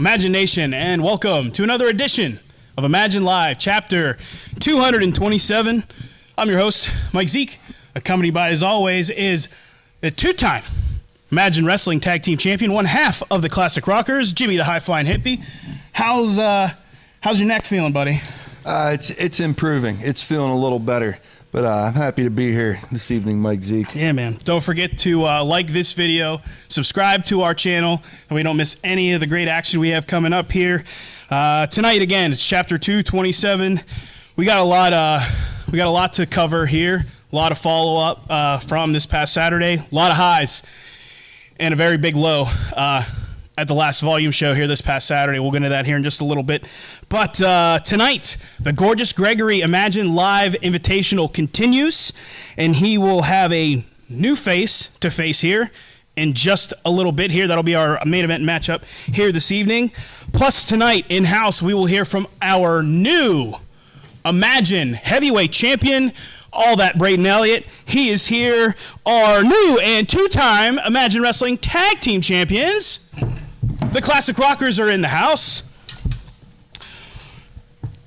Imagine Nation, and welcome to another edition of Imagine Live, Chapter 227. I'm your host, Mike Zeke. Accompanied by, as always, is a two-time Imagine Wrestling Tag Team Champion, one half of the Classic Rockers, Jimmy the High Flying Hippie. How's your neck feeling, buddy? It's improving. It's feeling a little better. But I'm happy to be here this evening, Mike Zeke. Yeah, man. Don't forget to like this video, subscribe to our channel, and we don't miss any of the great action we have coming up here. Tonight, again, it's Chapter 227. We got a lot to cover here. A lot of follow-up from this past Saturday. A lot of highs and a very big low at the last volume show here this past Saturday. We'll get into that here in just a little bit. But tonight, the gorgeous Gregory Imagine Live Invitational continues, and he will have a new face to face here in just a little bit here. That'll be our main event matchup here this evening. Plus, tonight, in-house, we will hear from our new Imagine Heavyweight Champion, all that Braden Elliott. He is here, our new and two-time Imagine Wrestling Tag Team Champions. The Classic Rockers are in the house.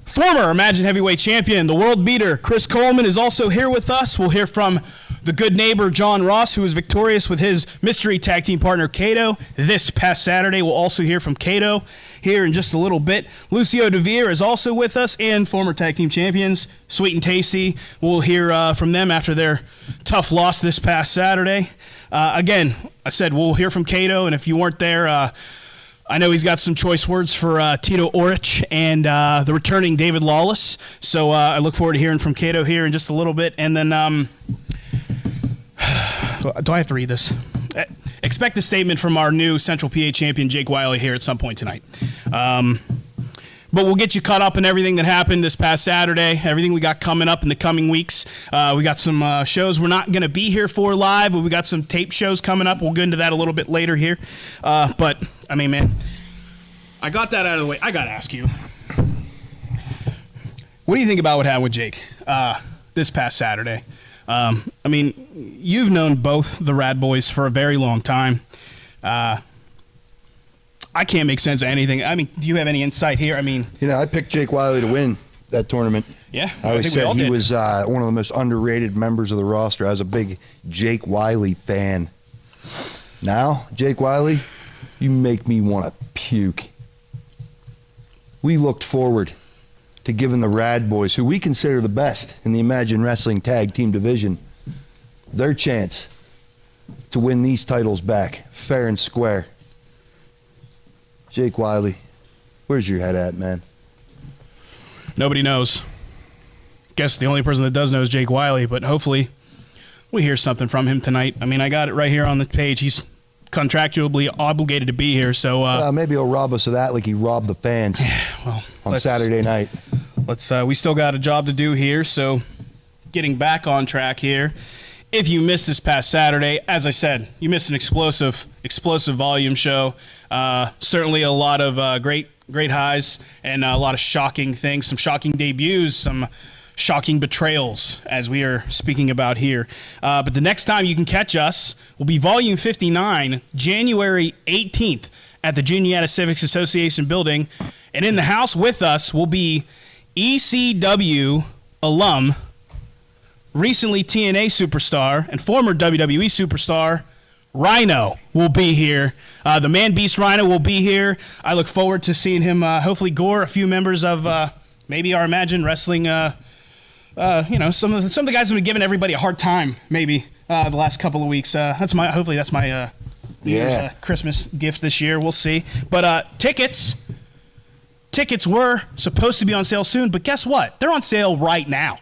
Former Imagine Heavyweight Champion, the World Beater, Chris Coleman, is also here with us. We'll hear from the good neighbor, John Ross, who was victorious with his mystery tag team partner, Kato, this past Saturday. We'll also hear from Kato here in just a little bit. Lucio Deir is also with us, and former tag team champions, Sweet and Tasty. We'll hear from them after their tough loss this past Saturday. Again, I said we'll hear from Kato, and if you weren't there, I know he's got some choice words for Tito Orich and the returning David Lawless. So I look forward to hearing from Kato here in just a little bit. And then, do I have to read this? Expect a statement from our new Central PA champion, Jake Wiley, here at some point tonight. But we'll get you caught up in everything that happened this past Saturday, everything we got coming up in the coming weeks. We got some shows we're not going to be here for live, but we got some tape shows coming up. We'll get into that a little bit later here. But, I mean, man, I got that out of the way. I got to ask you, what do you think about what happened with Jake this past Saturday? I mean, you've known both the Rad Boys for a very long time. I can't make sense of anything. I mean, do you have any insight here? I mean, I picked Jake Wiley to win that tournament. Yeah, I always said he was one of the most underrated members of the roster. I was a big Jake Wiley fan. Now, Jake Wiley, you make me want to puke. We looked forward to giving the Rad Boys, who we consider the best in the Imagine Wrestling Tag Team Division, their chance to win these titles back, fair and square. Jake Wiley, where's your head at, man? Nobody knows. Guess the only person that does know is Jake Wiley, but hopefully we hear something from him tonight. I mean, I got it right here on the page. He's contractually obligated to be here, so maybe he'll rob us of that like he robbed the fans on Saturday night. We still got a job to do here, so getting back on track here. If you missed this past Saturday, as I said, you missed an explosive volume show. Certainly a lot of great highs and a lot of shocking things, some shocking debuts, some shocking betrayals, as we are speaking about here. But the next time you can catch us will be Volume 59, January 18th at the Juniata Civics Association building. And in the house with us will be ECW alum, recently TNA superstar and former WWE superstar, Rhino will be here. The Man Beast Rhino will be here. I look forward to seeing him, hopefully gore a few members of maybe our Imagine Wrestling, some of the guys have been giving everybody a hard time maybe the last couple of weeks. Hopefully that's my Christmas gift this year. We'll see. But tickets were supposed to be on sale soon, but guess what? They're on sale right now.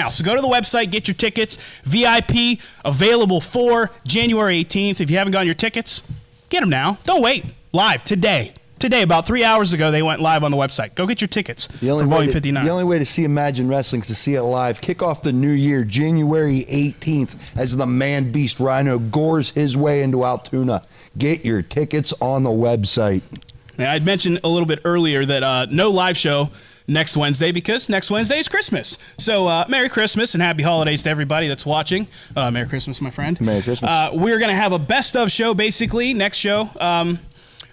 So go to the website, get your tickets. VIP available for January 18th. If you haven't gotten your tickets, get them now. Don't wait. Live today. About 3 hours ago, they went live on the website. Go get your tickets for Volume 59. The only way to see Imagine Wrestling is to see it live. Kick off the new year, January 18th, as the Man Beast Rhino gores his way into Altoona. Get your tickets on the website. Now, I'd mentioned a little bit earlier that no live show next Wednesday because next Wednesday is Christmas. So Merry Christmas and Happy Holidays to everybody that's watching. Merry Christmas, my friend. Merry Christmas. We're going to have a best of show basically next show.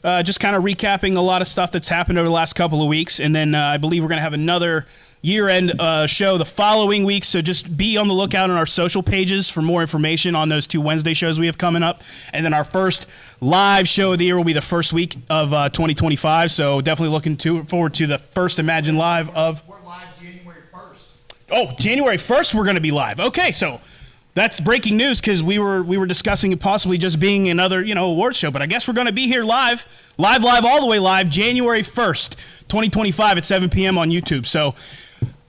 just kind of recapping a lot of stuff that's happened over the last couple of weeks. And then I believe we're going to have another year-end show the following week. So just be on the lookout on our social pages for more information on those 2 Wednesday shows we have coming up. And then our first live show of the year will be the first week of 2025. So definitely looking forward to the first Imagine Live of... We're live January 1st. Oh, January 1st we're going to be live. Okay, so... That's breaking news because we were discussing it possibly just being another, awards show. But I guess we're going to be here live, all the way live, January 1st, 2025 at 7 p.m. on YouTube. So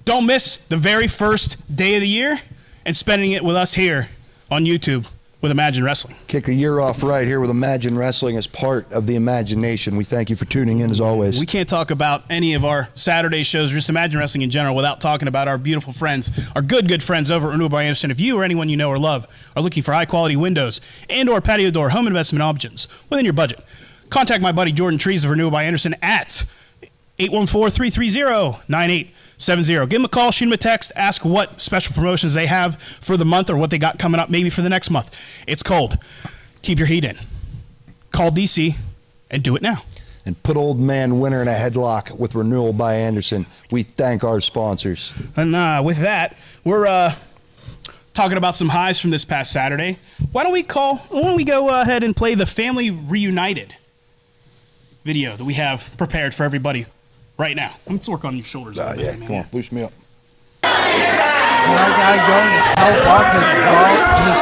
don't miss the very first day of the year and spending it with us here on YouTube with Imagine Wrestling. Kick the year off right here with Imagine Wrestling as part of the Imagination. We thank you for tuning in as always. We can't talk about any of our Saturday shows or just Imagine Wrestling in general without talking about our beautiful friends, our good friends over at Renewal by Anderson. If you or anyone you know or love are looking for high-quality windows and or patio door home investment options within your budget, contact my buddy Jordan Trees of Renewal by Anderson at 814-330-9870. Give them a call, shoot them a text, ask what special promotions they have for the month or what they got coming up maybe for the next month. It's cold. Keep your heat in. Call DC and do it now. And put old man Winter in a headlock with Renewal by Anderson. We thank our sponsors. And with that, we're talking about some highs from this past Saturday. Why don't we go ahead and play the Family Reunited video that we have prepared for everybody right now. Let's work on your shoulders. A little bit, man. Come on, loosen me up. My guy going to help up his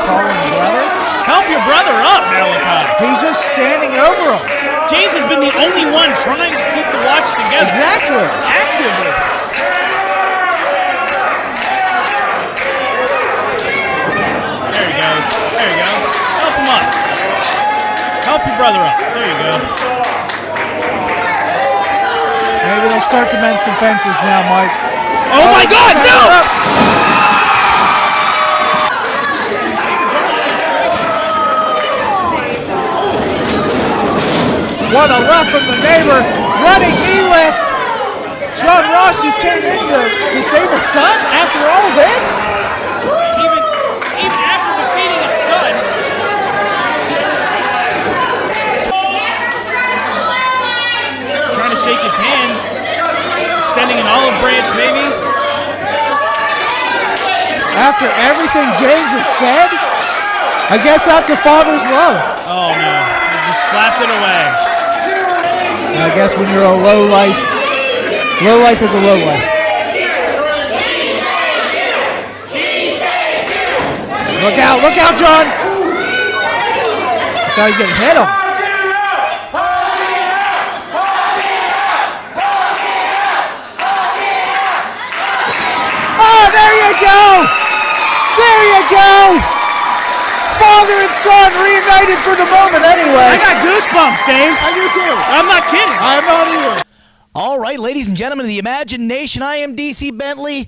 fallen brother. Help your brother up, Malachi. He's just standing over him. James has been the only one trying to keep the watch together. Exactly. Actively. There he goes. There you go. Help him up. Help your brother up. There you go. Maybe they'll start to mend some fences now, Mike. Oh my God, no! What a left from the neighbor. Running knee lift. John Ross just came in to save his son after all this? Even after defeating his son. Trying to shake his hand. Extending an olive branch, maybe. After everything James has said, I guess that's a father's love. Oh no, he just slapped it away. I guess when you're a low life is a low life. Look out, John! I thought he was gonna hit him. There you go! There you go! Father and son reunited for the moment anyway. I got goosebumps, Dave. I do too. I'm not kidding. I'm not either. All right, ladies and gentlemen of the Imagination, I am DC Bentley,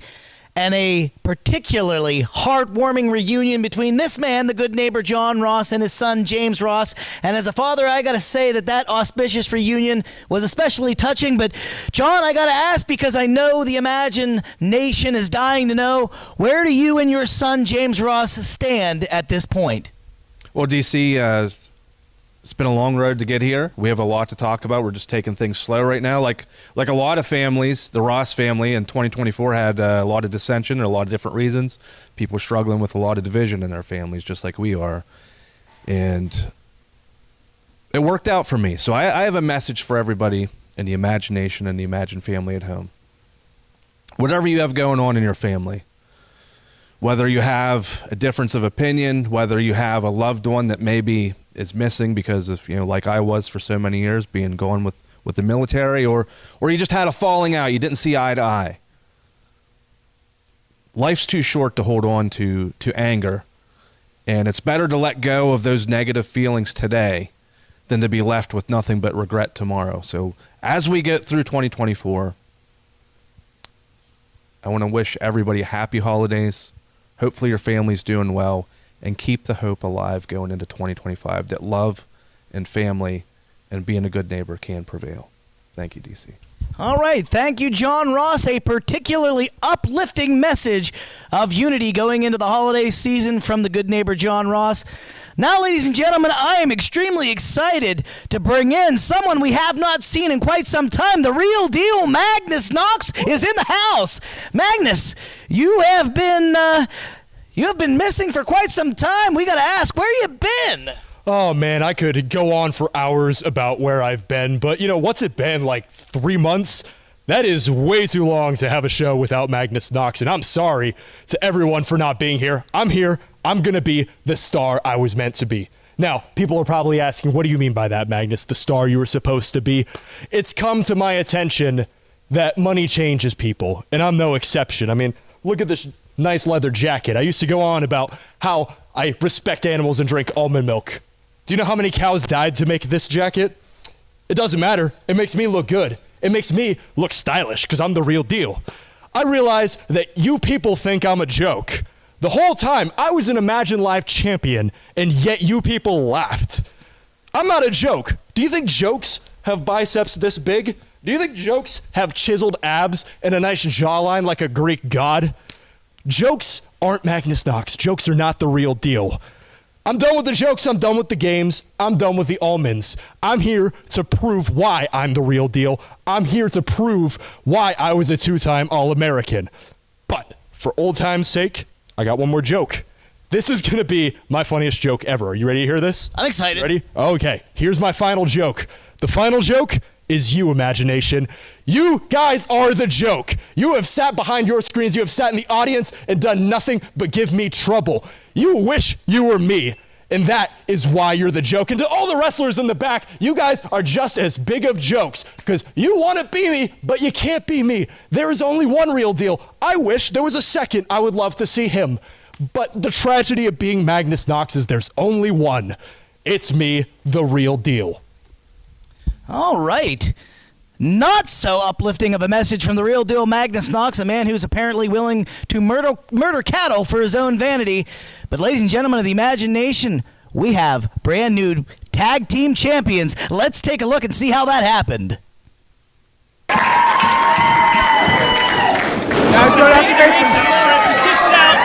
and a particularly heartwarming reunion between this man, the good neighbor John Ross, and his son James Ross. And as a father, I got to say that auspicious reunion was especially touching. But John, I got to ask, because I know the Imagine Nation is dying to know, where do you and your son James Ross stand at this point? Well, DC, it's been a long road to get here. We have a lot to talk about. We're just taking things slow right now. Like a lot of families, the Ross family in 2024 had a lot of dissension and a lot of different reasons. People struggling with a lot of division in their families, just like we are. And it worked out for me. So I have a message for everybody in the Imagination and the Imagine family at home. Whatever you have going on in your family, whether you have a difference of opinion, whether you have a loved one that maybe is missing because of, like I was for so many years, being gone with the military, or you just had a falling out, you didn't see eye to eye. Life's too short to hold on to anger, and it's better to let go of those negative feelings today than to be left with nothing but regret tomorrow. So as we get through 2024, I want to wish everybody happy holidays. Hopefully your family's doing well, and keep the hope alive going into 2025 that love and family and being a good neighbor can prevail. Thank you, DC. All right. Thank you, John Ross. A particularly uplifting message of unity going into the holiday season from the good neighbor, John Ross. Now, ladies and gentlemen, I am extremely excited to bring in someone we have not seen in quite some time. The real deal, Magnus Knox, is in the house. Magnus, you have been missing for quite some time. We got to ask, where you been? Oh, man, I could go on for hours about where I've been, but, what's it been, like 3 months? That is way too long to have a show without Magnus Knox, and I'm sorry to everyone for not being here. I'm here. I'm going to be the star I was meant to be. Now, people are probably asking, what do you mean by that, Magnus, the star you were supposed to be? It's come to my attention that money changes people, and I'm no exception. I mean, look at this nice leather jacket. I used to go on about how I respect animals and drink almond milk. Do you know how many cows died to make this jacket? It doesn't matter. It makes me look good. It makes me look stylish because I'm the real deal. I realize that you people think I'm a joke. The whole time, I was an Imagine Live champion, and yet you people laughed. I'm not a joke. Do you think jokes have biceps this big? Do you think jokes have chiseled abs and a nice jawline like a Greek god? Jokes aren't Magnus Knox. Jokes are not the real deal. I'm done with the jokes. I'm done with the games. I'm done with the almonds. I'm here to prove why I'm the real deal. I'm here to prove why I was a 2-time All-American. But for old time's sake, I got one more joke. This is going to be my funniest joke ever. Are you ready to hear this? I'm excited. Ready? Okay, here's my final joke. The final joke is you, imagination. You guys are the joke. You have sat behind your screens. You have sat in the audience and done nothing but give me trouble. You wish you were me, and that is why you're the joke. And to all the wrestlers in the back, you guys are just as big of jokes because you want to be me, but you can't be me. There is only one real deal. I wish there was a second. I would love to see him. But the tragedy of being Magnus Knox is there's only one. It's me, the real deal. All right. Not so uplifting of a message from the real deal Magnus Knox, a man who's apparently willing to murder cattle for his own vanity. But ladies and gentlemen of the imagination, we have brand new tag team champions. Let's take a look and see how that happened. Now he's going after Mason. He dips out.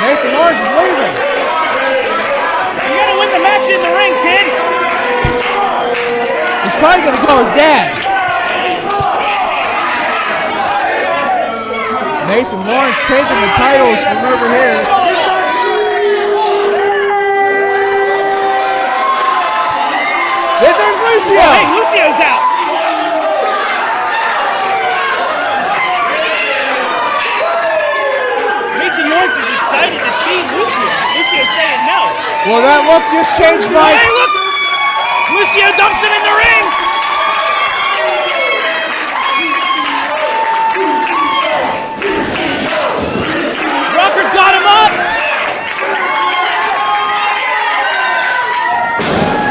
Mason Lawrence is leaving. You gotta win the match in the ring, kid. He's probably going to go his dad. Mason Lawrence taking the titles from over here. Then there's Lucio. Hey, Lucio's out. Mason Lawrence is excited to see Lucio. Lucio's saying no. Well, that look just changed, Mike. Hey, look! Lucio dumps it in the ring. Rocker's got him up.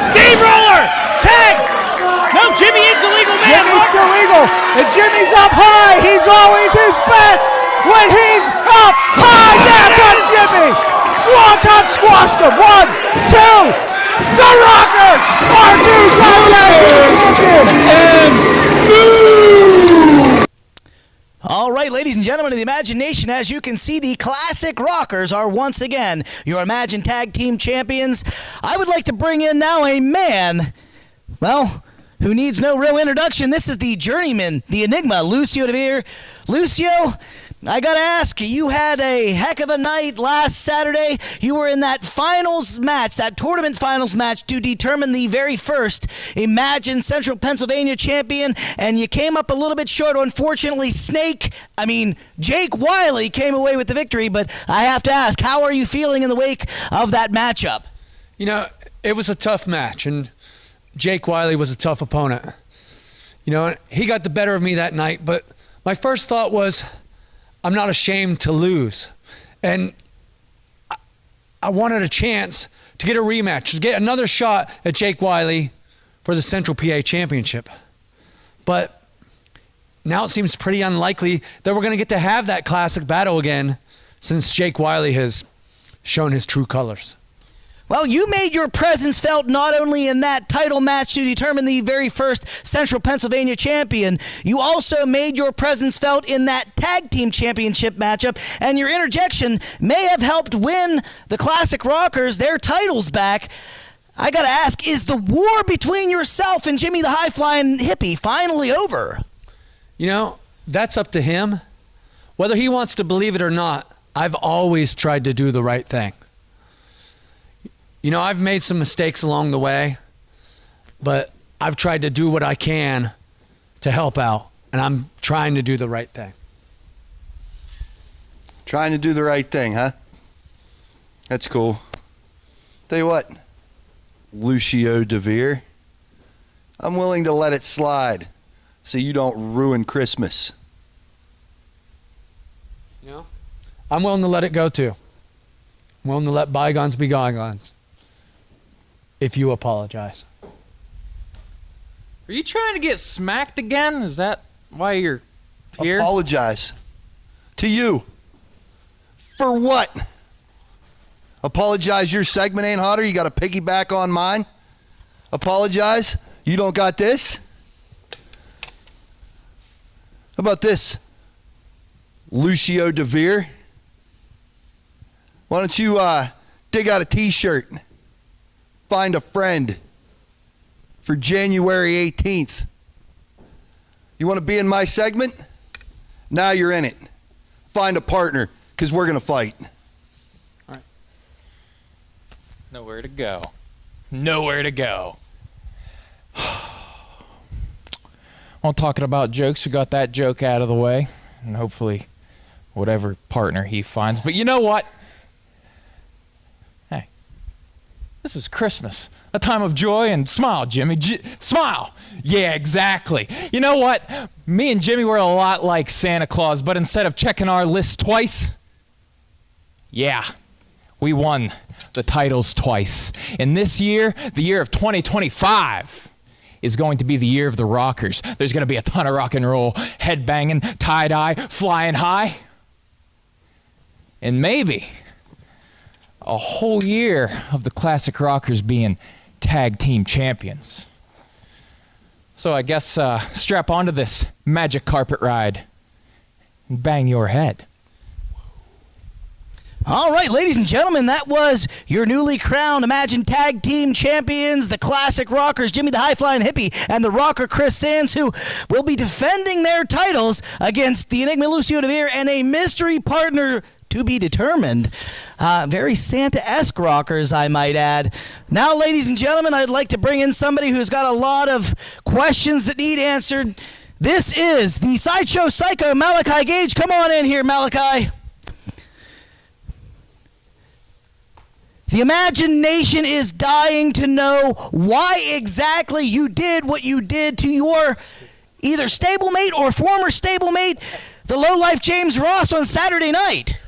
Steamroller! Tag! No, Jimmy is the legal man. Jimmy's still legal, and Jimmy's up high. He's always his best when he's up high. Yeah, but Jimmy! Swanton squashed him. 1, 2. The Rockers are 2 All right, ladies and gentlemen of the imagination, as you can see, the classic Rockers are once again your Imagine Tag Team Champions. I would like to bring in now a man, well, who needs no real introduction. This is the journeyman, the enigma, Lucio Deir. Lucio, I gotta ask, you had a heck of a night last Saturday. You were in that finals match, that tournament finals match to determine the very first Imagine Central Pennsylvania champion, and you came up a little bit short. Unfortunately, Jake Wiley came away with the victory, but I have to ask, how are you feeling in the wake of that matchup? It was a tough match, and Jake Wiley was a tough opponent. He got the better of me that night, but my first thought was, I'm not ashamed to lose. And I wanted a chance to get a rematch, to get another shot at Jake Wiley for the Central PA Championship. But now it seems pretty unlikely that we're going to get to have that classic battle again since Jake Wiley has shown his true colors. Well, you made your presence felt not only in that title match to determine the very first Central Pennsylvania champion, you also made your presence felt in that tag team championship matchup, and your interjection may have helped win the Classic Rockers their titles back. I gotta ask, is the war between yourself and Jimmy the High Flying Hippie finally over? You know, that's up to him. Whether he wants to believe it or not, I've always tried to do the right thing. You know, I've made some mistakes along the way, but I've tried to do what I can to help out, and I'm trying to do the right thing. Trying to do the right thing, huh? That's cool. Tell you what, Lucio Deir, I'm willing to let it slide so you don't ruin Christmas. You know, I'm willing to let it go too. I'm willing to let bygones be bygones. If you apologize. Are you trying to get smacked again? Is that why you're here? Apologize. To you. For what? Apologize your segment ain't hotter, you got to piggyback on mine? Apologize? You don't got this? How about this? Lucio Deir? Why don't you dig out a t-shirt, find a friend for January 18th. You want to be in my segment? Now you're in it. Find a partner, because we're going to fight. All right. Nowhere to go. Nowhere to go. Well, talking about jokes, we got that joke out of the way. And hopefully whatever partner he finds. But you know what? Hey, this is Christmas. A time of joy and smile, Jimmy. Smile. Yeah, exactly. You know what? Me and Jimmy were a lot like Santa Claus, but instead of checking our list twice, yeah, we won the titles twice. And this year, the year of 2025, is going to be the year of the rockers. There's going to be a ton of rock and roll, headbanging, tie-dye, flying high. And maybe a whole year of the classic rockers being tag team champions. So I guess strap onto this magic carpet ride and bang your head. All right, ladies and gentlemen, that was your newly crowned Imagine Tag Team Champions, the Classic Rockers, Jimmy the High Flying Hippie, and the Rocker Chris Sands, who will be defending their titles against the Enigma Lucio Deir and a mystery partner to be determined. Very Santa-esque rockers, I might add. Now, ladies and gentlemen, I'd like to bring in somebody who's got a lot of questions that need answered. This is the Sideshow Psycho, Malachi Gage. Come on in here, Malachi. The imagination is dying to know why exactly you did what you did to your either stablemate or former stablemate, the lowlife James Ross, on Saturday night.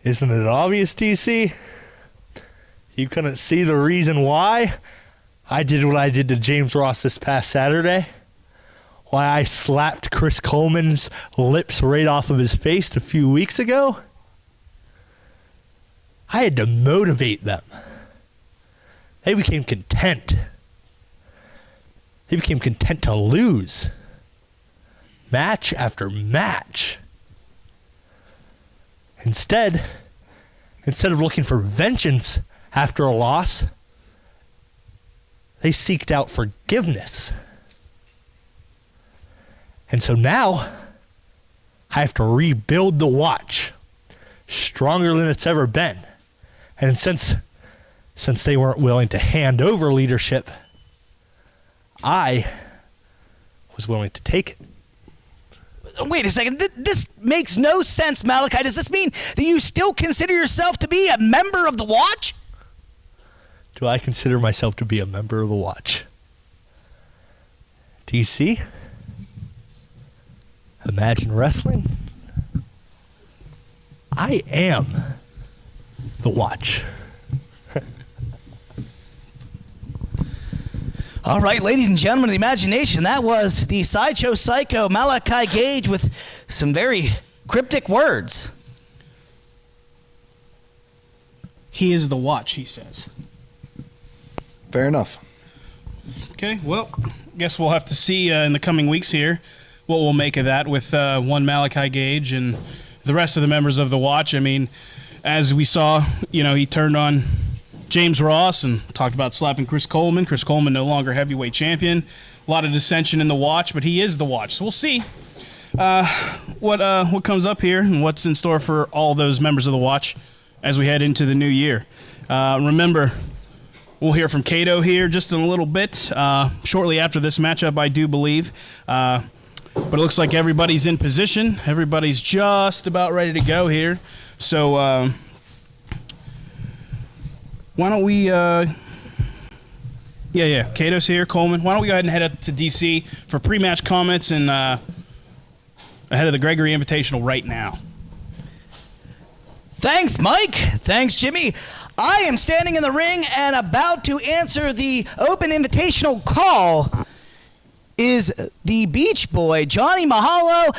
Isn't it obvious, DC? You couldn't see the reason why I did what I did to James Ross this past Saturday? Why I slapped Chris Coleman's lips right off of his face a few weeks ago? I had to motivate them. They became content. They became content to lose. Match after match. Instead of looking for vengeance after a loss, they seeked out forgiveness. And so now, I have to rebuild the watch, stronger than it's ever been. And since they weren't willing to hand over leadership, I was willing to take it. Wait a second. This makes no sense, Malachi. Does this mean that you still consider yourself to be a member of the Watch? Do I consider myself to be a member of the Watch? DC? Imagine Wrestling? I am the Watch. All right, ladies and gentlemen of the imagination, that was the Sideshow Psycho, Malachi Gage, with some very cryptic words. He is the watch, he says. Fair enough. Okay, well, guess we'll have to see in the coming weeks here what we'll make of that with one Malachi Gage and the rest of the members of the watch. I mean, as we saw, he turned on James Ross and talked about slapping Chris Coleman. Chris Coleman no longer heavyweight champion. A lot of dissension in the watch, but he is the watch. So we'll see what comes up here and what's in store for all those members of the watch as we head into the new year. Remember, we'll hear from Cato here just in a little bit, shortly after this matchup, I do believe. But it looks like everybody's in position. Everybody's just about ready to go here. So why don't we... Cato's here, Coleman. Why don't we go ahead and head up to D.C. for pre-match comments and ahead of the Gregory Invitational right now. Thanks, Mike. Thanks, Jimmy. I am standing in the ring and about to answer the open invitational call is the Beach Boy, Johnny Mahalo.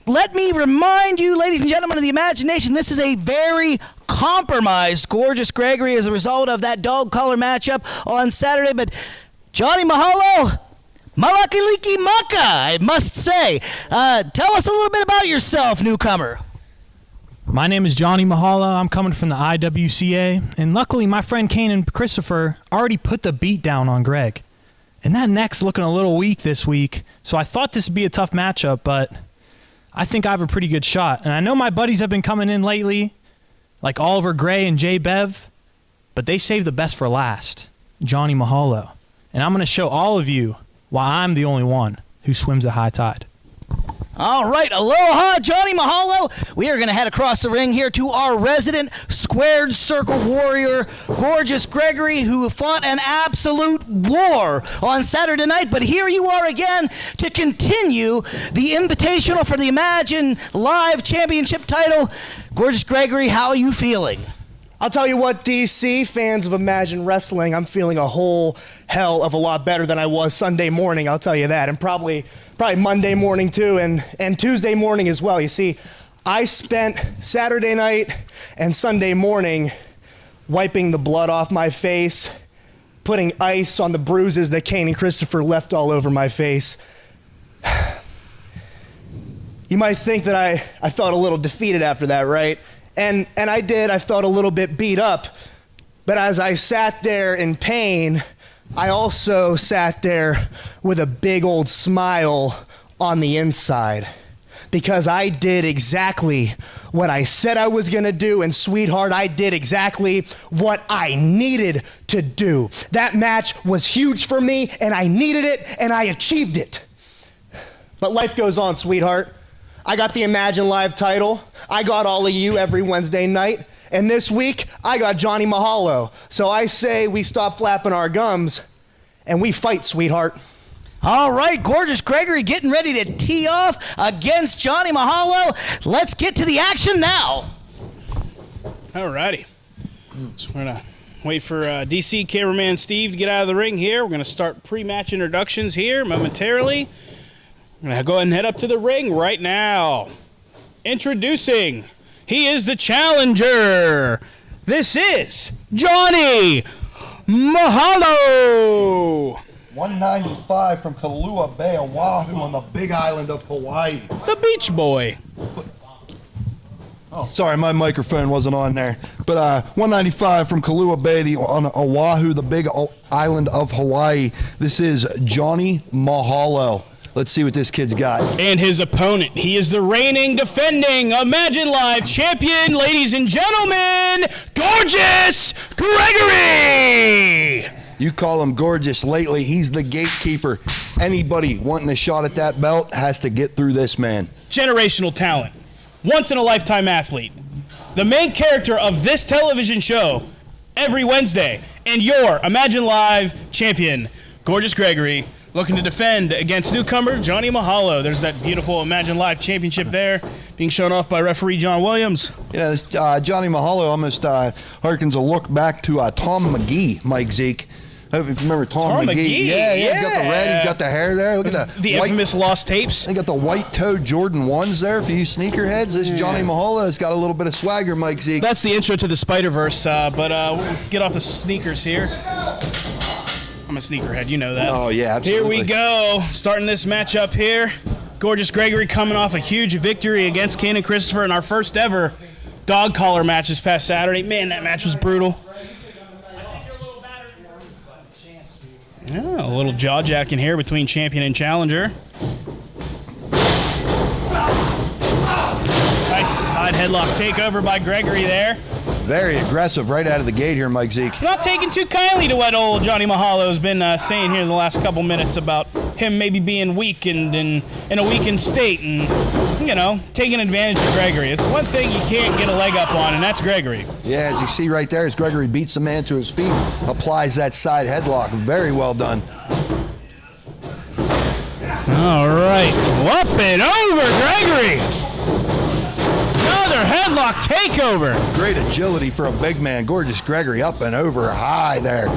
Let me remind you, ladies and gentlemen of the imagination, this is a very compromised Gorgeous Gregory as a result of that dog collar matchup on Saturday. But Johnny Mahalo, Malachi Maka, I must say. Tell us a little bit about yourself, newcomer. My name is Johnny Mahalo. I'm coming from the IWCA. And luckily, my friend Kane and Christopher already put the beat down on Greg. And that neck's looking a little weak this week. So I thought this would be a tough matchup, but I think I have a pretty good shot. And I know my buddies have been coming in lately, like Oliver Gray and Jay Bev, but they saved the best for last, Johnny Mahalo. And I'm going to show all of you why I'm the only one who swims at high tide. All right, aloha, Johnny Mahalo. We are going to head across the ring here to our resident squared circle warrior, Gorgeous Gregory, who fought an absolute war on Saturday night. But here you are again to continue the invitational for the Imagine Live Championship title. Gorgeous Gregory, how are you feeling? I'll tell you what, DC, fans of Imagine Wrestling, I'm feeling a whole hell of a lot better than I was Sunday morning, I'll tell you that, and probably Monday morning too, and Tuesday morning as well. You see, I spent Saturday night and Sunday morning wiping the blood off my face, putting ice on the bruises that Kane and Christopher left all over my face. You might think that I felt a little defeated after that, right? And I did. I felt a little bit beat up. But as I sat there in pain, I also sat there with a big old smile on the inside. Because I did exactly what I said I was going to do. And sweetheart, I did exactly what I needed to do. That match was huge for me, and I needed it, and I achieved it. But life goes on, sweetheart. I got the Imagine Live title. I got all of you every Wednesday night. And this week, I got Johnny Mahalo. So I say we stop flapping our gums and we fight, sweetheart. All right, Gorgeous Gregory getting ready to tee off against Johnny Mahalo. Let's get to the action now. All righty. So we're going to wait for DC cameraman Steve to get out of the ring here. We're going to start pre-match introductions here momentarily. I'm going to go ahead and head up to the ring right now. Introducing, he is the challenger. This is Johnny Mahalo. 195 from Kailua Bay, Oahu, on the big island of Hawaii. The Beach Boy. Oh, sorry, my microphone wasn't on there. But 195 from Kailua Bay, on Oahu, the big island of Hawaii. This is Johnny Mahalo. Let's see what this kid's got. And his opponent, he is the reigning, defending Imagine Live champion, ladies and gentlemen, Gorgeous Gregory! You call him Gorgeous lately. He's the gatekeeper. Anybody wanting a shot at that belt has to get through this man. Generational talent. Once-in-a-lifetime athlete. The main character of this television show every Wednesday. And your Imagine Live champion, Gorgeous Gregory, looking to defend against newcomer Johnny Mahalo. There's that beautiful Imagine Live championship there being shown off by referee John Williams. Yeah, this Johnny Mahalo almost harkens a look back to Tom McGee, Mike Zeke. If you remember Tom McGee. McGee, Yeah, he's got the red, he's got the hair there. Look at The white, infamous lost tapes. they got the white-toed Jordan 1s there for you sneakerheads. This Johnny Mahalo has got a little bit of swagger, Mike Zeke. That's the intro to the Spider-Verse, but we'll get off the sneakers here. I'm a sneakerhead, you know that. Oh, yeah, absolutely. Here we go, starting this matchup here. Gorgeous Gregory coming off a huge victory against Kane and Christopher in our first ever dog collar match this past Saturday. Man, that match was brutal. Yeah, a little jaw jacking here between champion and challenger. Nice side headlock takeover by Gregory there. Very aggressive right out of the gate here, Mike Zeke. Not taking too kindly to what old Johnny Mahalo has been saying here in the last couple minutes about him maybe being weak and in a weakened state and, you know, taking advantage of Gregory. It's one thing you can't get a leg up on, and that's Gregory. Yeah, as you see right there, as Gregory beats the man to his feet, applies that side headlock. Very well done. All right, up and over, Gregory. Another headlock takeover. Great agility for a big man. Gorgeous Gregory up and over high there.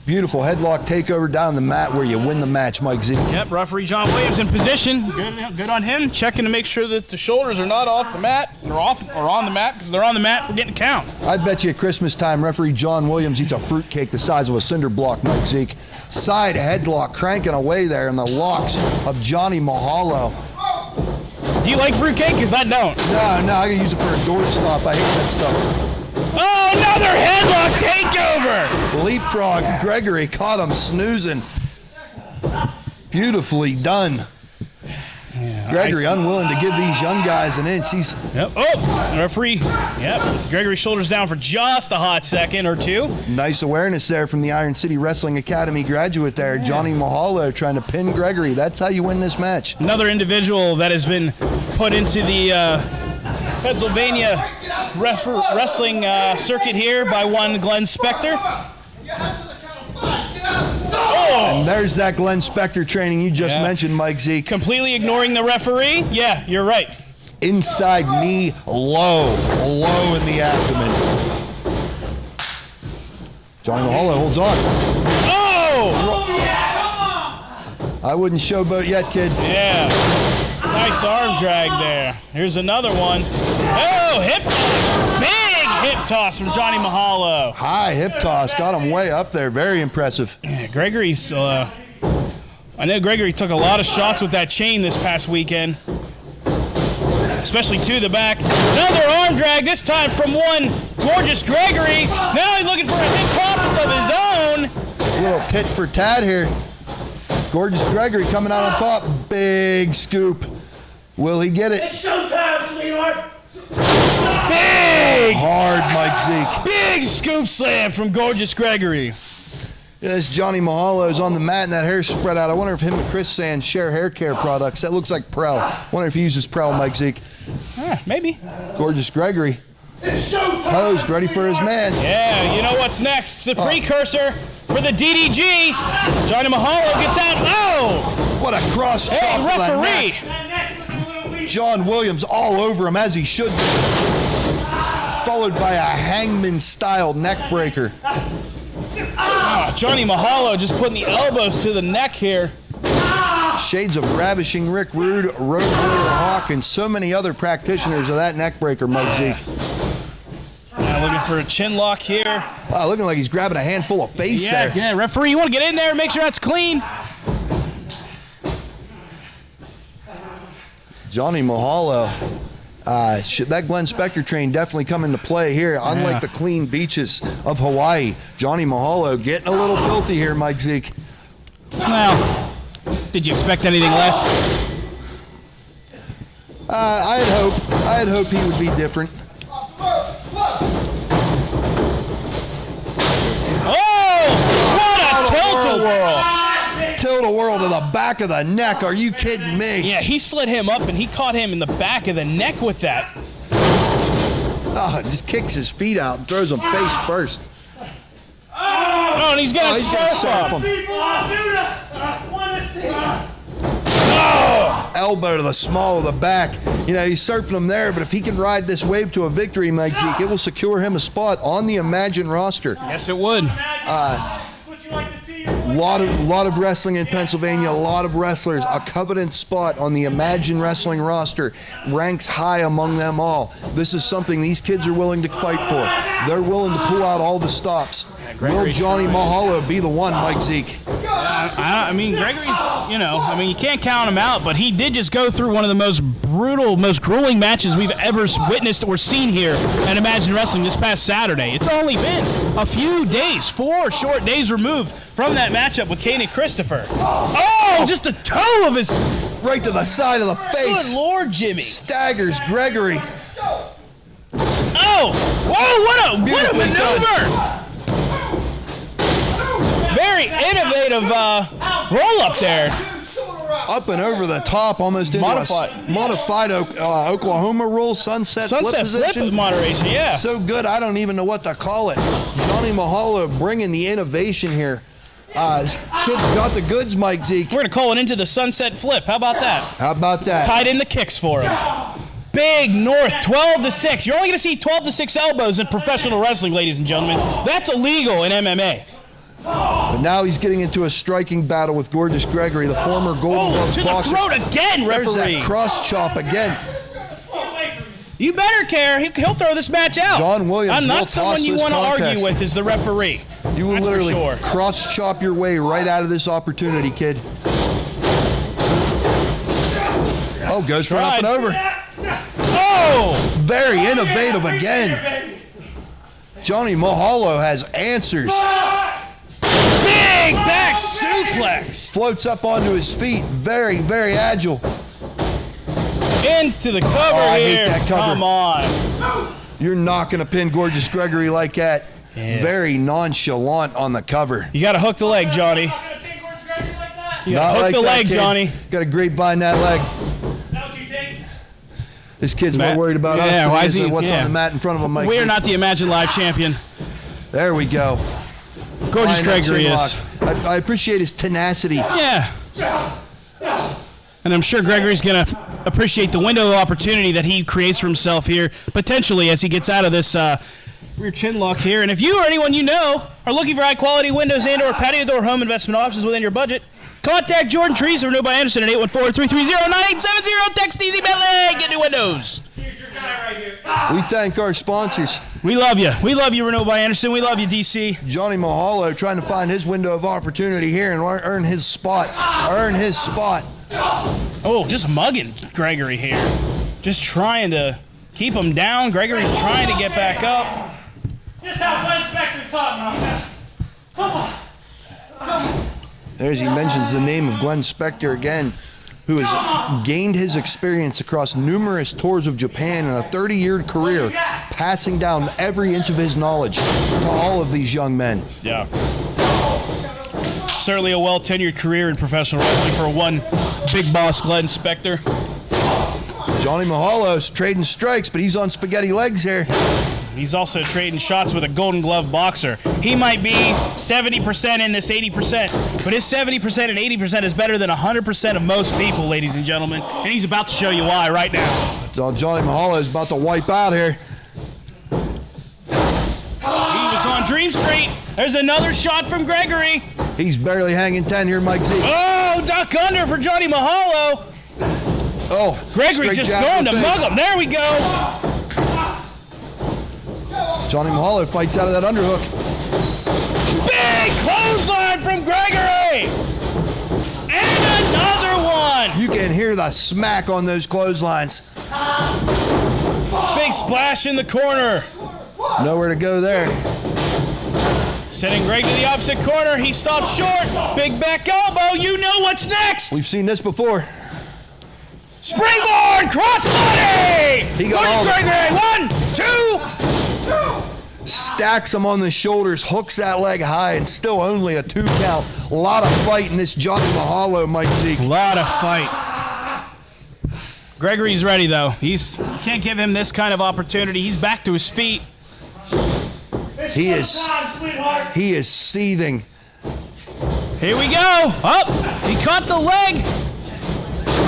Beautiful headlock takeover down the mat where you win the match, Mike Zeke. Yep, referee John Williams in position. Good on him. Checking to make sure that the shoulders are not off the mat or on the mat, because they're on the mat. We're getting a count. I bet you at Christmas time, referee John Williams eats a fruitcake the size of a cinder block, Mike Zeke. Side headlock cranking away there in the locks of Johnny Mahalo. Do you like fruitcake? Because I don't. No, I can use it for a doorstop. I hate that stuff. Oh, another headlock takeover. Leapfrog Gregory caught him snoozing. Beautifully done. Yeah, Gregory unwilling to give these young guys an inch. He's Yep. Oh, referee. Yep. Gregory shoulders down for just a hot second or two. nice awareness there from the Iron City Wrestling Academy graduate there, Johnny Mahalo, trying to pin Gregory. That's how you win this match. Another individual that has been put into the Pennsylvania wrestling circuit here by one Glenn Spector. And there's that Glenn Spector training you just mentioned, Mike Zeke. Completely ignoring the referee. Yeah, you're right. Inside knee, low in the abdomen. Johnny Mahalo holds on. Oh! I wouldn't showboat yet, kid. Yeah. Nice arm drag there. Here's another one. Oh, hip toss. Big hip toss from Johnny Mahalo. High hip toss, got him way up there. Very impressive. Yeah, Gregory's, I know Gregory took a lot of shots with that chain this past weekend. Especially to the back. Another arm drag, this time from one Gorgeous Gregory. Now he's looking for a hip toss of his own. A little tit for tat here. Gorgeous Gregory coming out on top. Big scoop. Will he get it? It's showtime, sweetheart. Big! Hard, Mike Zeke. Big scoop slam from Gorgeous Gregory. Yeah, this Johnny Mahalo is on the mat and that hair spread out. I wonder if him and Chris Sands share hair care products. That looks like Prel. Wonder if he uses Prel, Mike Zeke. Maybe. Gorgeous Gregory. Posed, ready for his man. Yeah, you know what's next? It's the precursor for the DDG. Johnny Mahalo gets out. Oh! What a cross chop. Hey, to the referee! neck. John Williams all over him as he should be. Followed by a hangman-style neck breaker. Johnny Mahalo just putting the elbows to the neck here. Shades of Ravishing Rick Rude, Road Warrior Hawk, and so many other practitioners of that neck breaker, Mike Zeke. Looking for a chin lock here. Wow, looking like he's grabbing a handful of face there. Yeah, referee, you want to get in there and make sure that's clean? Johnny Mahalo. That Glenn Spector train definitely come into play here. Unlike the clean beaches of Hawaii, Johnny Mahalo getting a little filthy here, Mike Zeke. Well, did you expect anything less? I had hoped he would be different. Oh! What a tilt-a-whirl! Tilt-a-whirl to the back of the neck. Are you kidding me? Yeah, he slid him up and he caught him in the back of the neck with that. Oh, just kicks his feet out and throws him face first. Oh, and he's gonna surf him. Elbow to the small of the back. You know, he's surfing him there, but if he can ride this wave to a victory, Mike Zeke, it will secure him a spot on the Imagine roster. Yes, it would. Lot of wrestling in Pennsylvania, a lot of wrestlers, a coveted spot on the Imagine Wrestling roster, ranks high among them all. This is something these kids are willing to fight for. They're willing to pull out all the stops. Will Johnny Mahalo be the one, Mike Zeke? I mean, Gregory's, you can't count him out, but he did just go through one of the most brutal, most grueling matches we've ever witnessed or seen here at Imagine Wrestling this past Saturday. It's only been a few days, 4 short days removed from that matchup with Kane and Christopher. Oh, just the toe of his... Right to the side of the face. Good Lord, Jimmy. Staggers Gregory. Oh! Whoa, what a maneuver! Very innovative roll-up there. Up and over the top, almost into a modified Oklahoma roll, sunset flip position. Flip moderation, yeah. So good, I don't even know what to call it. Johnny Mahalo bringing the innovation here. This kid's got the goods, Mike Zeke. We're going to call it into the sunset flip. How about that? How about that? Tied in the kicks for him. Big North, 12-6. You're only going to see 12-6 elbows in professional wrestling, ladies and gentlemen. That's illegal in MMA. But now he's getting into a striking battle with Gorgeous Gregory, the former Golden Gloves boxer. To the throat again, referee. There's that cross chop again. You better care. He'll throw this match out. John Williams I'm not someone you want to argue with as the referee. You will literally cross chop your way right out of this opportunity, kid. Oh, goes for up and over. Oh! Very innovative again. Johnny Mahalo has answers. Big back suplex. Floats up onto his feet. Very, very agile. Into the cover I here. hate that cover. Come on. You're not going to pin Gorgeous Gregory like that. Yeah. Very nonchalant on the cover. You got to hook the leg, Johnny. You got to hook like the leg, kid. Johnny. Got a grapevine that leg. This kid's more worried about us than what's on the mat in front of him, Mike. We are not the Imagine Live champion. There we go. Gorgeous Gregory is. I appreciate his tenacity. Yeah. And I'm sure Gregory's going to appreciate the window of opportunity that he creates for himself here, potentially as he gets out of this rear chin lock here. And if you or anyone you know are looking for high-quality windows and or patio door home investment options within your budget, contact Jordan Trees or Renewed by Anderson at 814-330-9870. Text Easy Bentley. Get new windows. Here's your guy right here. We thank our sponsors. We love you. We love you, Renewed by Anderson. We love you, DC. Johnny Mahalo trying to find his window of opportunity here and earn his spot. Earn his spot. Oh, just mugging Gregory here. Just trying to keep him down. Gregory's trying to get back up. Just how Glenn Spector taught me. Come on. Come on. There's he mentions the name of Glenn Spector again, who has gained his experience across numerous tours of Japan in a 30-year career, passing down every inch of his knowledge to all of these young men. Yeah. Certainly a well-tenured career in professional wrestling for one big boss, Glenn Spector. Johnny Mahalo's trading strikes, but he's on spaghetti legs here. He's also trading shots with a Golden Glove boxer. He might be 70% in this 80%, but his 70% and 80% is better than 100% of most people, ladies and gentlemen. And he's about to show you why right now. Johnny Mahalo is about to wipe out here. He was on Dream Street. There's another shot from Gregory. He's barely hanging 10 here, Mike Z. Oh, duck under for Johnny Mahalo. Oh, Gregory just going to mug him. There we go. Johnny Mahalo fights out of that underhook. Big clothesline from Gregory. And another one. You can hear the smack on those clotheslines. Big splash in the corner. Nowhere to go there. Sending Greg to the opposite corner. He stops short. Big back elbow. You know what's next. We've seen this before. Springboard crossbody. He got all Gregory. 1, 2. Stacks him on the shoulders, hooks that leg high, and still only a 2 count. A lot of fight in this Johnny Mahalo, Mike Zeke. A lot of fight. Gregory's ready, though. You can't give him this kind of opportunity. He's back to his feet. He is seething. Here we go. Up. He caught the leg.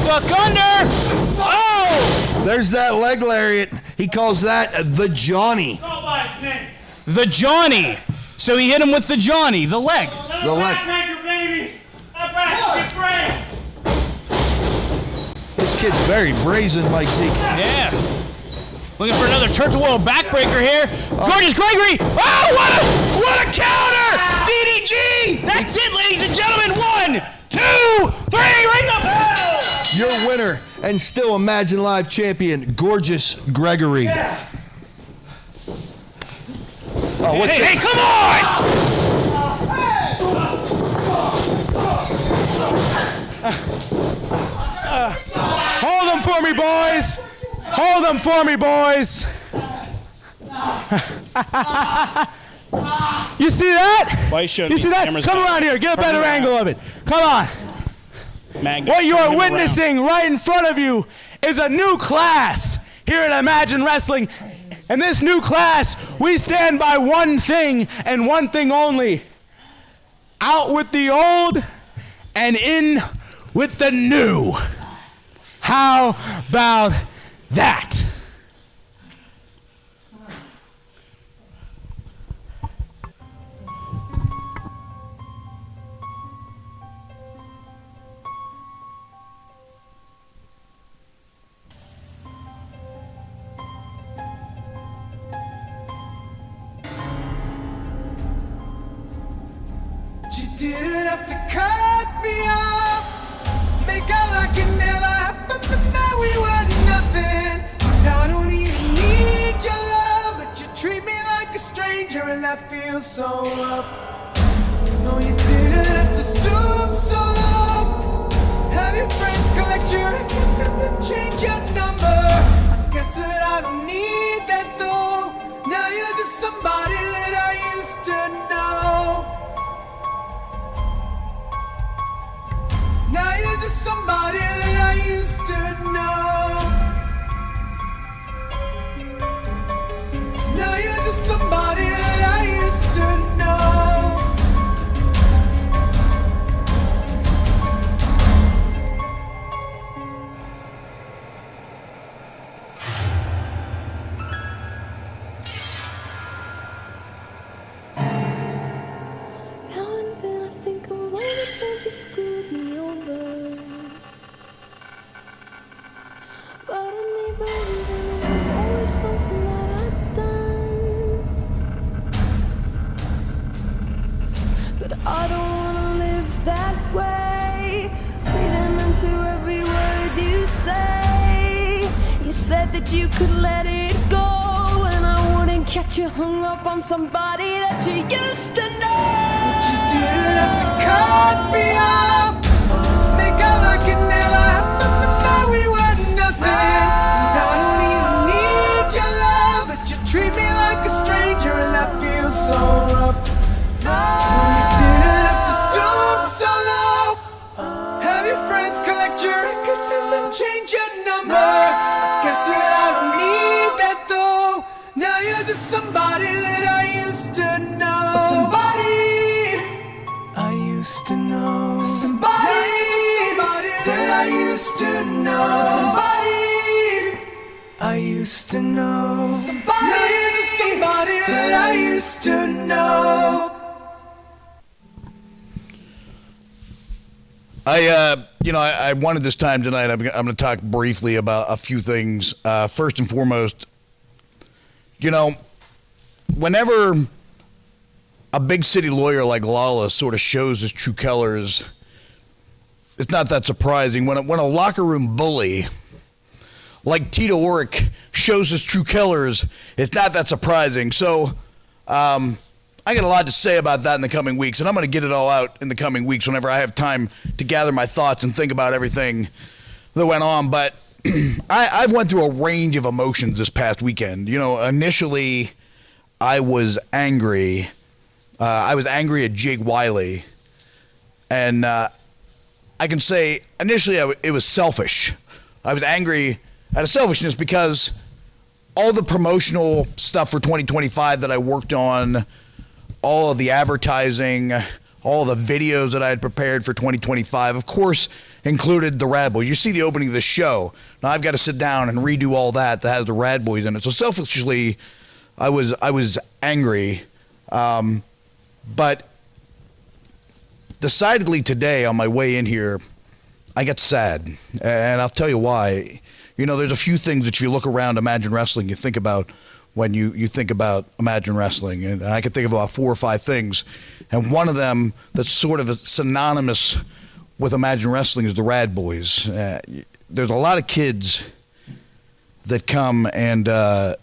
Duck under. Oh! There's that leg lariat. He calls that the Johnny. The Johnny. So he hit him with the Johnny, the leg. The leg. kid's very brazen, Mike Zeke. Yeah. Looking for another turtle wheel backbreaker here. Gorgeous Gregory. Oh, what a counter! DDG! That's it, ladies and gentlemen. 1, 2, 3, ring the bell! Your winner and still Imagine Live champion, Gorgeous Gregory. Yeah. Oh, what's hey, come on! Hold them for me, boys. Hold them for me, boys. You see that? Why you showing You me see that? cameras Come back? around here. Get a Turn better around. angle of it. Come on. Magnus, What you turn are him witnessing right in front of you is a new class here at Imagine Wrestling. In this new class, we stand by one thing and one thing only. Out with the old and in with the new. How about that? You didn't have to cut me off, make out like it never happened, but now we were nothing. Now I don't even need your love, but you treat me like a stranger, and that feels so rough. No, you didn't have to stoop so low, have your friends collect your records and then change your number. I guess that I don't need that though. Now you're just somebody that I used to know. Now you're just somebody that I used to know. Now you're just somebody that I used to know. Now and then I think of all the times you screwed me over. But I need believing there's always something that I've done. But I don't wanna live that way, reading into every word you say. You said that you could let it go, and I wouldn't catch you hung up on somebody that you used to know. But you didn't have to cut me off, make out like it never happened, but now we were nothing. Now I don't even need your love, but you treat me like a stranger, and that feels so rough. No, you didn't have to stoop so low, have your friends collect your records and then change your number. I guess that I don't need that though. Now you're just somebody that I used to know. Somebody I used to know. Somebody that I used to know. Somebody I used to know. Somebody, now you're just somebody that I used to know. I wanted this time tonight. I'm going to talk briefly about a few things. First and foremost, whenever a big city lawyer like Lawless sort of shows his true colors, it's not that surprising. When a locker room bully like Tito Oric shows his true colors, it's not that surprising. So, I got a lot to say about that in the coming weeks, and I'm going to get it all out in the coming weeks whenever I have time to gather my thoughts and think about everything that went on. But I've went through a range of emotions this past weekend. Initially, I was angry. I was angry at Jake Wiley, and I can say initially it was selfish. I was angry out of selfishness because all the promotional stuff for 2025 that I worked on, all of the advertising, all the videos that I had prepared for 2025, of course, included the Rad Boys. You see the opening of the show. Now I've got to sit down and redo all that has the Rad Boys in it. So selfishly, I was angry. But decidedly today on my way in here, I get sad, and I'll tell you why. You know, there's a few things that you look around Imagine Wrestling, you think about when you think about Imagine Wrestling, and I can think of about 4 or 5 things, and one of them that's sort of synonymous with Imagine Wrestling is the Rad Boys. There's a lot of kids that come, and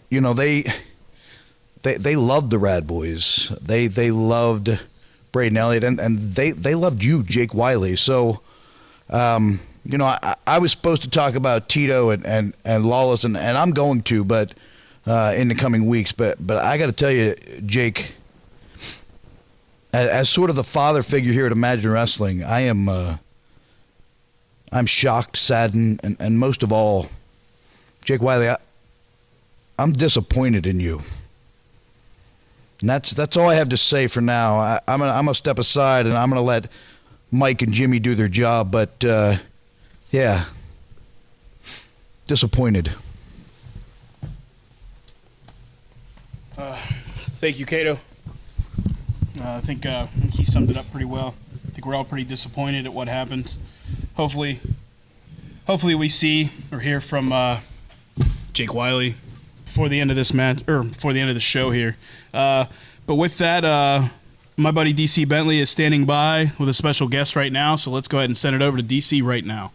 you know, they loved the Rad Boys. They loved Braden Elliott, and they loved you, Jake Wiley. So, you know, I was supposed to talk about Tito and Lawless, and I'm going to, but in the coming weeks. But I got to tell you, Jake, as sort of the father figure here at Imagine Wrestling, I'm shocked, saddened, and most of all, Jake Wiley, I'm disappointed in you. And that's all I have to say for now. I'm gonna step aside, and I'm gonna let Mike and Jimmy do their job. But yeah, disappointed. Thank you, Cato. I think he summed it up pretty well. I think we're all pretty disappointed at what happened. Hopefully we see or hear from Jake Wiley before the end of this match, or before the end of the show here. But with that, my buddy DC Bentley is standing by with a special guest right now, so let's go ahead and send it over to DC right now.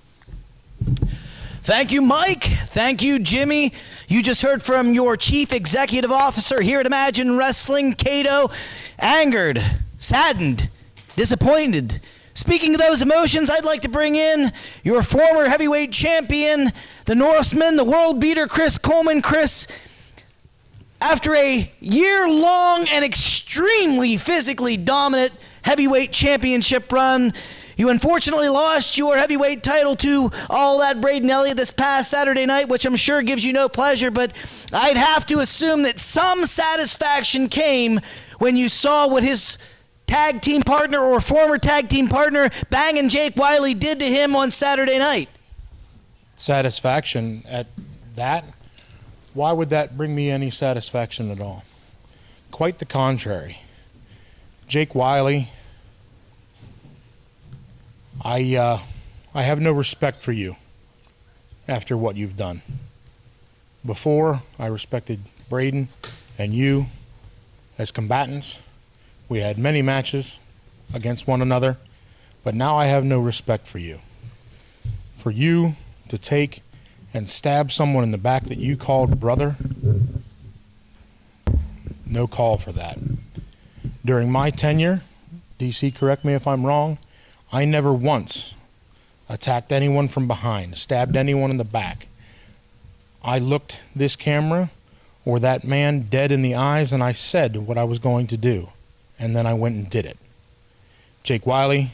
Thank you, Mike. Thank you, Jimmy. You just heard from your chief executive officer here at Imagine Wrestling, Cato. Angered, saddened, disappointed. Speaking of those emotions, I'd like to bring in your former heavyweight champion, the Norseman, the world beater, Chris Coleman. Chris, after a year-long and extremely physically dominant heavyweight championship run, you unfortunately lost your heavyweight title to all that Braden Elliott this past Saturday night, which I'm sure gives you no pleasure, but I'd have to assume that some satisfaction came when you saw what his tag team partner or former tag team partner, Bangin' Jake Wiley, did to him on Saturday night. Satisfaction at that? Why would that bring me any satisfaction at all? Quite the contrary. Jake Wiley, I have no respect for you after what you've done. Before, I respected Braden and you as combatants. We had many matches against one another, but now I have no respect for you. For you to take and stab someone in the back that you called brother, no call for that. During my tenure, DC, correct me if I'm wrong, I never once attacked anyone from behind, stabbed anyone in the back. I looked this camera or that man dead in the eyes, and I said what I was going to do, and then I went and did it. Jake Wiley,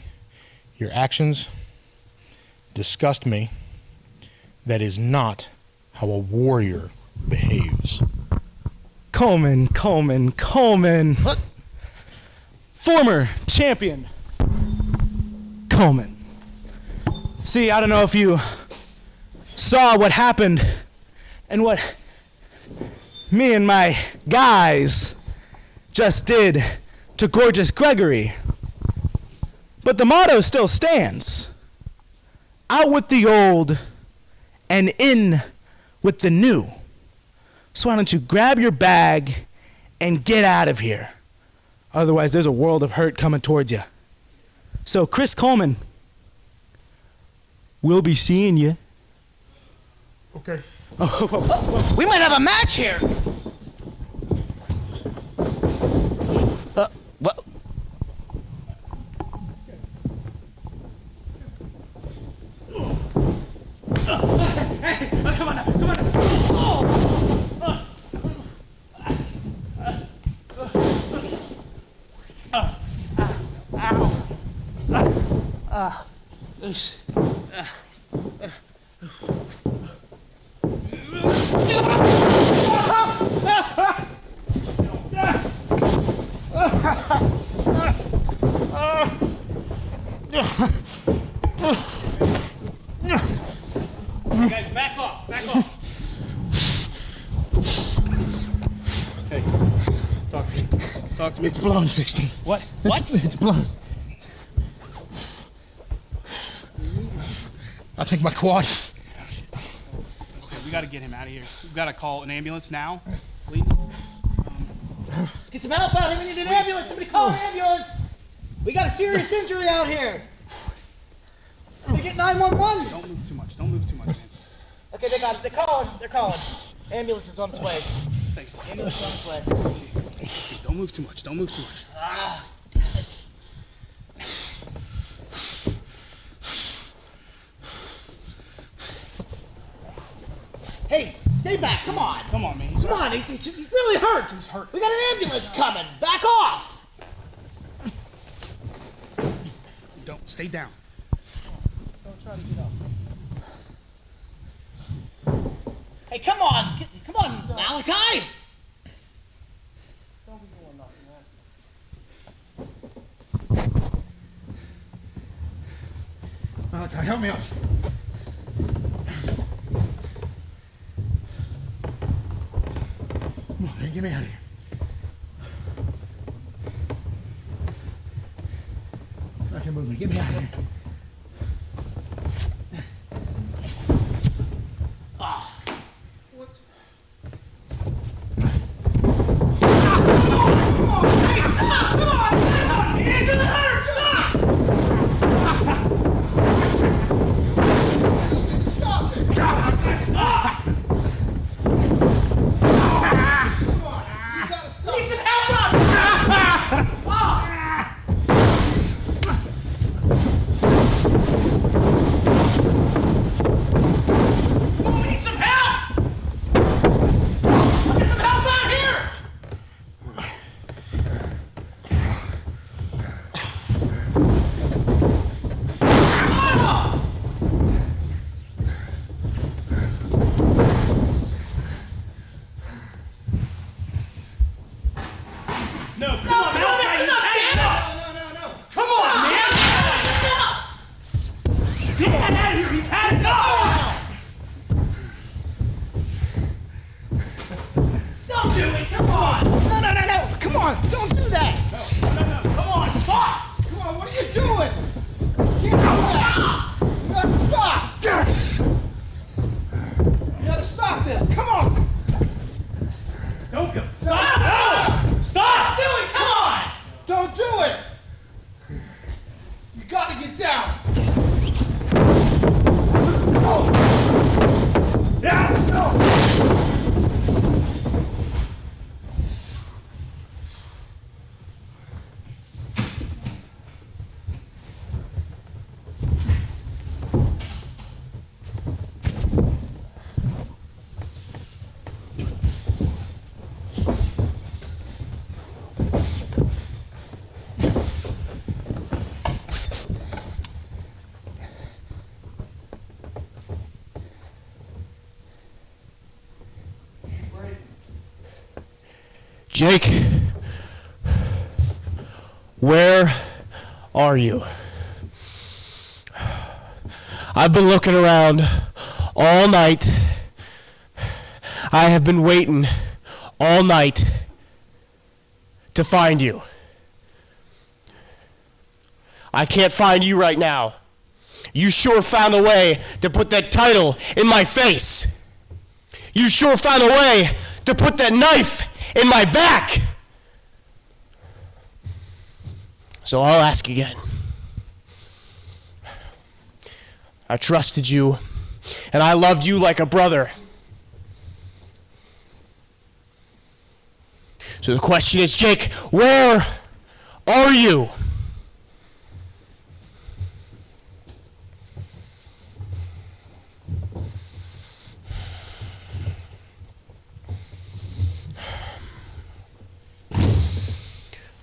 your actions disgust me. That is not how a warrior behaves. Coleman. What? Former champion Coleman. See, I don't know if you saw what happened and what me and my guys just did to gorgeous Gregory. But the motto still stands. Out with the old and in with the new. So why don't you grab your bag and get out of here? Otherwise, there's a world of hurt coming towards you. So, Chris Coleman, we'll be seeing you. Okay. We might have a match here. What? Come on. Guys, back off. Hey, talk to me. It's blown, 16. What? It's blown. I think my quad. We got to get him out of here. We've got to call an ambulance now, please. Let's get some help out here. We need an ambulance. Somebody call an ambulance. We got a serious injury out here. They get 911. Don't move too much. Don't move too much, man. Okay, they got it. They're calling. They're calling. Ambulance is on its way. Thanks. Ambulance is on its way. Don't move too much. Don't move too much. Ah, damn it. Hey, stay back. Come on. Come on, man. Come on. He's really hurt. He's hurt. We got an ambulance coming. Back off. Don't. Stay down. Don't try to get up. Hey, come on. Come on, Malachi. Don't be doing nothing. Malachi, help me out. Come on, man, get me out of here. I can move me. Get me out of here. Jake, where are you? I've been looking around all night. I have been waiting all night to find you. I can't find you right now. You sure found a way to put that title in my face. You sure found a way to put that knife in my back. So I'll ask again. I trusted you, and I loved you like a brother. So the question is, Jake, where are you?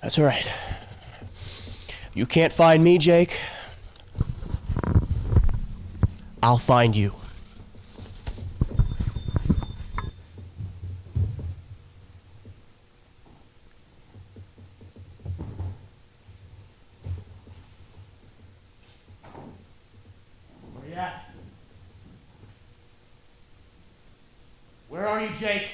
That's all right. You can't find me, Jake. I'll find you. Where are you, Jake?